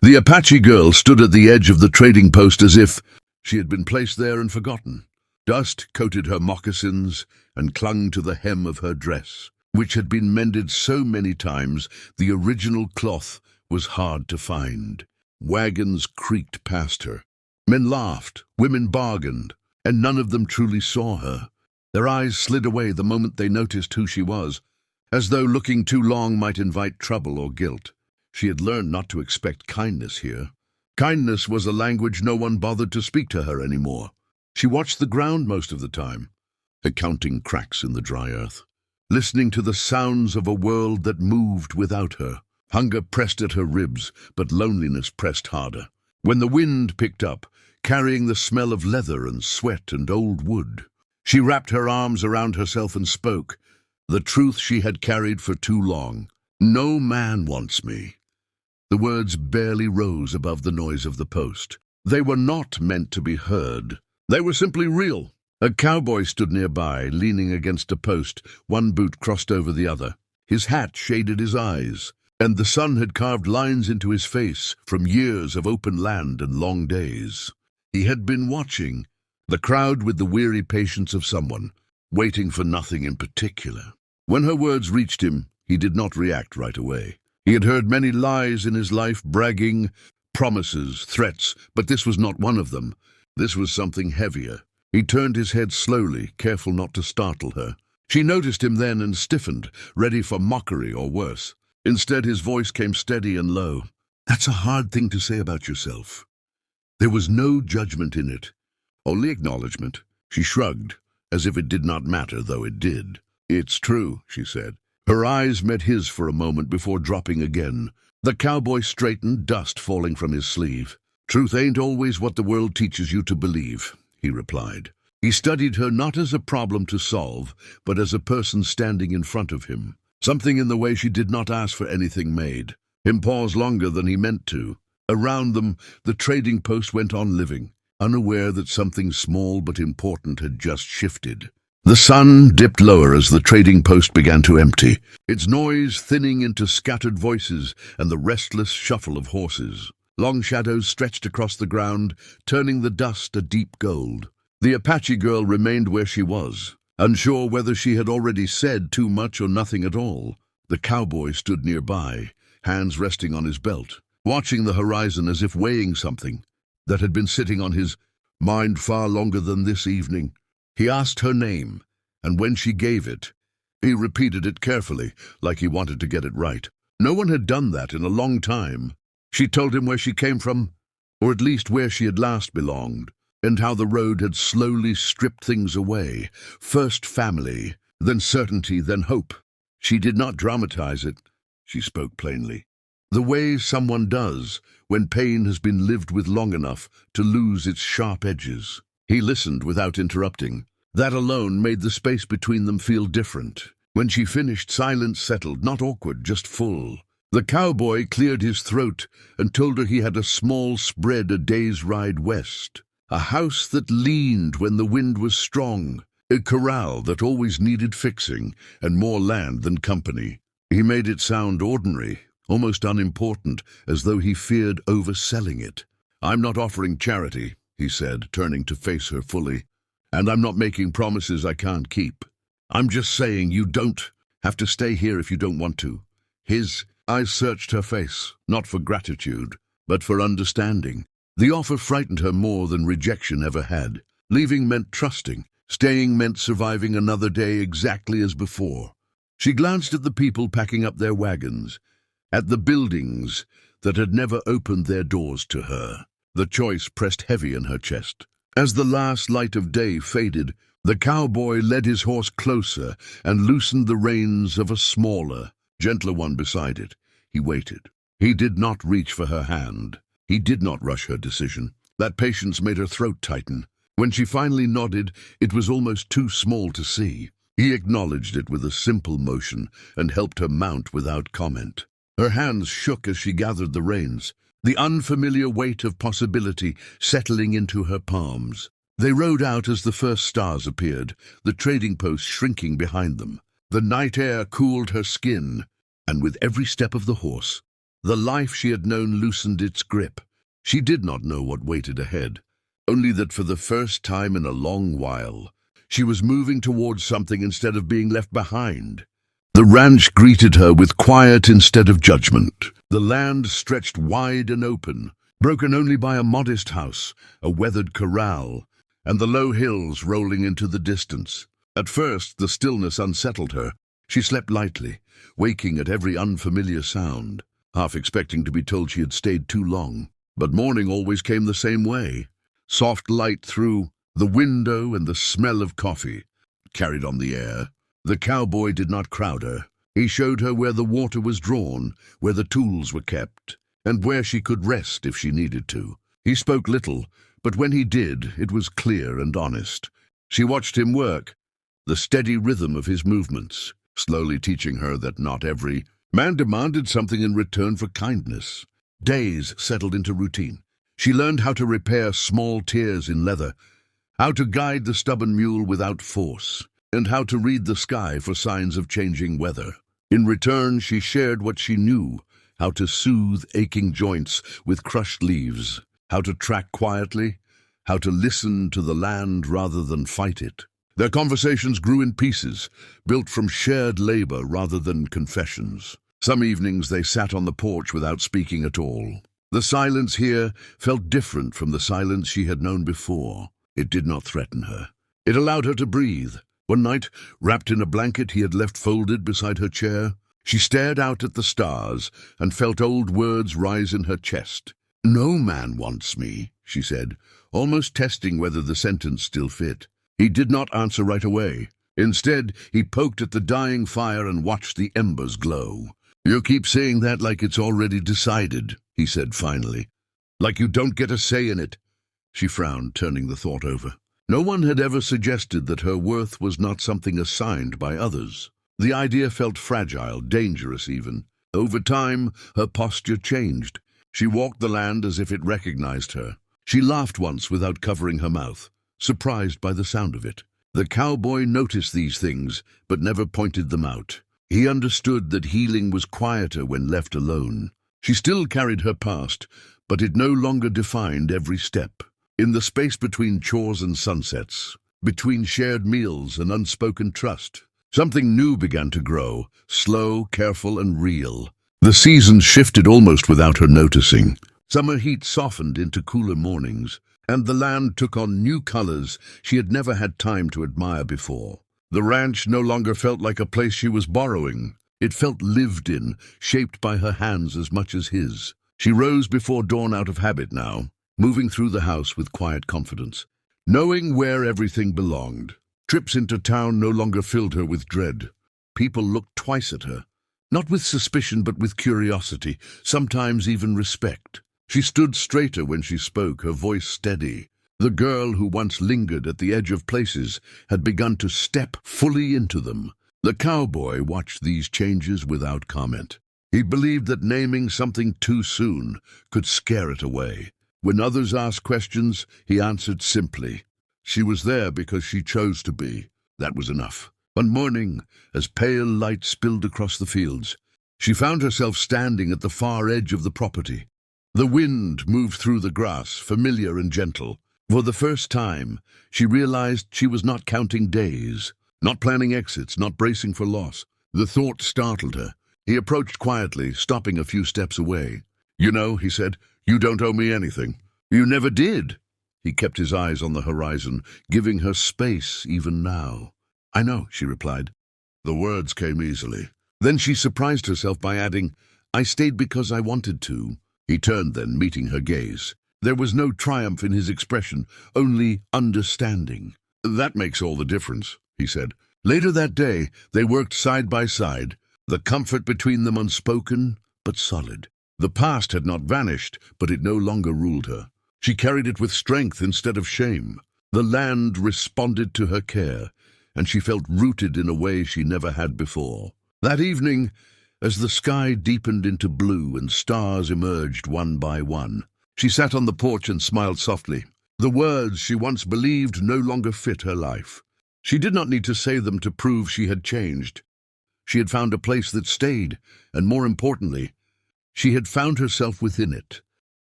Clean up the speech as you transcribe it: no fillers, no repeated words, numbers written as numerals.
The Apache girl stood at the edge of the trading post as if she had been placed there and forgotten. Dust coated her moccasins and clung to the hem of her dress, which had been mended so many times the original cloth was hard to find. Wagons creaked past her. Men laughed, women bargained, and none of them truly saw her. Their eyes slid away the moment they noticed who she was, as though looking too long might invite trouble or guilt. She had learned not to expect kindness here. Kindness was a language no one bothered to speak to her anymore. She watched the ground most of the time, counting cracks in the dry earth, listening to the sounds of a world that moved without her. Hunger pressed at her ribs, but loneliness pressed harder. When the wind picked up, carrying the smell of leather and sweat and old wood, she wrapped her arms around herself and spoke, the truth she had carried for too long. "No man wants me." The words barely rose above the noise of the post. They were not meant to be heard. They were simply real. A cowboy stood nearby, leaning against a post, one boot crossed over the other. His hat shaded his eyes, and the sun had carved lines into his face from years of open land and long days. He had been watching the crowd with the weary patience of someone, waiting for nothing in particular. When her words reached him, he did not react right away. He had heard many lies in his life, bragging, promises, threats, but this was not one of them. This was something heavier. He turned his head slowly, careful not to startle her. She noticed him then and stiffened, ready for mockery or worse. Instead, his voice came steady and low. "That's a hard thing to say about yourself." There was no judgment in it, only acknowledgement. She shrugged, as if it did not matter, though it did. "It's true," she said. Her eyes met his for a moment before dropping again. The cowboy straightened, dust falling from his sleeve. "Truth ain't always what the world teaches you to believe," he replied. He studied her not as a problem to solve, but as a person standing in front of him. Something in the way she did not ask for anything made him pause longer than he meant to. Around them, the trading post went on living, unaware that something small but important had just shifted. The sun dipped lower as the trading post began to empty, its noise thinning into scattered voices and the restless shuffle of horses. Long shadows stretched across the ground, turning the dust a deep gold. The Apache girl remained where she was, unsure whether she had already said too much or nothing at all. The cowboy stood nearby, hands resting on his belt, watching the horizon as if weighing something that had been sitting on his mind far longer than this evening. He asked her name, and when she gave it, he repeated it carefully, like he wanted to get it right. No one had done that in a long time. She told him where she came from, or at least where she had last belonged, and how the road had slowly stripped things away. First family, then certainty, then hope. She did not dramatize it. She spoke plainly. The way someone does when pain has been lived with long enough to lose its sharp edges. He listened without interrupting. That alone made the space between them feel different. When she finished, silence settled, not awkward, just full. The cowboy cleared his throat and told her he had a small spread a day's ride west. A house that leaned when the wind was strong. A corral that always needed fixing, and more land than company. He made it sound ordinary, almost unimportant, as though he feared overselling it. "I'm not offering charity," he said, turning to face her fully. "And I'm not making promises I can't keep. I'm just saying you don't have to stay here if you don't want to." His eyes searched her face, not for gratitude, but for understanding. The offer frightened her more than rejection ever had. Leaving meant trusting. Staying meant surviving another day exactly as before. She glanced at the people packing up their wagons, at the buildings that had never opened their doors to her. The choice pressed heavy in her chest. As the last light of day faded, the cowboy led his horse closer and loosened the reins of a smaller, gentler one beside it. He waited. He did not reach for her hand. He did not rush her decision. That patience made her throat tighten. When she finally nodded, it was almost too small to see. He acknowledged it with a simple motion and helped her mount without comment. Her hands shook as she gathered the reins, the unfamiliar weight of possibility settling into her palms. They rode out as the first stars appeared, the trading post shrinking behind them. The night air cooled her skin, and with every step of the horse, The life she had known loosened its grip. She did not know what waited ahead, only that for the first time in a long while, she was moving towards something instead of being left behind. The ranch greeted her with quiet instead of judgment. The land stretched wide and open, broken only by a modest house, a weathered corral, and the low hills rolling into the distance. At first, the stillness unsettled her. She slept lightly, waking at every unfamiliar sound, half expecting to be told she had stayed too long. But morning always came the same way. Soft light through the window and the smell of coffee carried on the air. The cowboy did not crowd her. He showed her where the water was drawn, where the tools were kept, and where she could rest if she needed to. He spoke little, but when he did, it was clear and honest. She watched him work, the steady rhythm of his movements, slowly teaching her that not every man demanded something in return for kindness. Days settled into routine. She learned how to repair small tears in leather, how to guide the stubborn mule without force, and how to read the sky for signs of changing weather. In return, she shared what she knew, how to soothe aching joints with crushed leaves, how to track quietly, how to listen to the land rather than fight it. Their conversations grew in pieces, built from shared labor rather than confessions. Some evenings they sat on the porch without speaking at all. The silence here felt different from the silence she had known before. It did not threaten her. It allowed her to breathe. One night, wrapped in a blanket he had left folded beside her chair, she stared out at the stars and felt old words rise in her chest. "No man wants me," she said, almost testing whether the sentence still fit. He did not answer right away. Instead, he poked at the dying fire and watched the embers glow. "You keep saying that like it's already decided," he said finally. "Like you don't get a say in it." She frowned, turning the thought over. No one had ever suggested that her worth was not something assigned by others. The idea felt fragile, dangerous even. Over time, her posture changed. She walked the land as if it recognized her. She laughed once without covering her mouth, surprised by the sound of it. The cowboy noticed these things, but never pointed them out. He understood that healing was quieter when left alone. She still carried her past, but it no longer defined every step. In the space between chores and sunsets, between shared meals and unspoken trust, something new began to grow, slow, careful, and real. The seasons shifted almost without her noticing. Summer heat softened into cooler mornings, and the land took on new colors she had never had time to admire before. The ranch no longer felt like a place she was borrowing. It felt lived in, shaped by her hands as much as his. She rose before dawn out of habit now, moving through the house with quiet confidence, knowing where everything belonged. Trips into town no longer filled her with dread. People looked twice at her, not with suspicion but with curiosity, sometimes even respect. She stood straighter when she spoke, her voice steady. The girl who once lingered at the edge of places had begun to step fully into them. The cowboy watched these changes without comment. He believed that naming something too soon could scare it away. When others asked questions, he answered simply. She was there because she chose to be. That was enough. One morning, as pale light spilled across the fields, she found herself standing at the far edge of the property. The wind moved through the grass, familiar and gentle. For the first time, she realized she was not counting days, not planning exits, not bracing for loss. The thought startled her. He approached quietly, stopping a few steps away. "You know," he said, "you don't owe me anything." "You never did." He kept his eyes on the horizon, giving her space even now. "I know," she replied. The words came easily. Then she surprised herself by adding, "I stayed because I wanted to." He turned then, meeting her gaze. There was no triumph in his expression, only understanding. "That makes all the difference," he said. Later that day, they worked side by side, the comfort between them unspoken but solid. The past had not vanished, but it no longer ruled her. She carried it with strength instead of shame. The land responded to her care, and she felt rooted in a way she never had before. That evening, as the sky deepened into blue and stars emerged one by one, she sat on the porch and smiled softly. The words she once believed no longer fit her life. She did not need to say them to prove she had changed. She had found a place that stayed, and more importantly, She had found herself within it,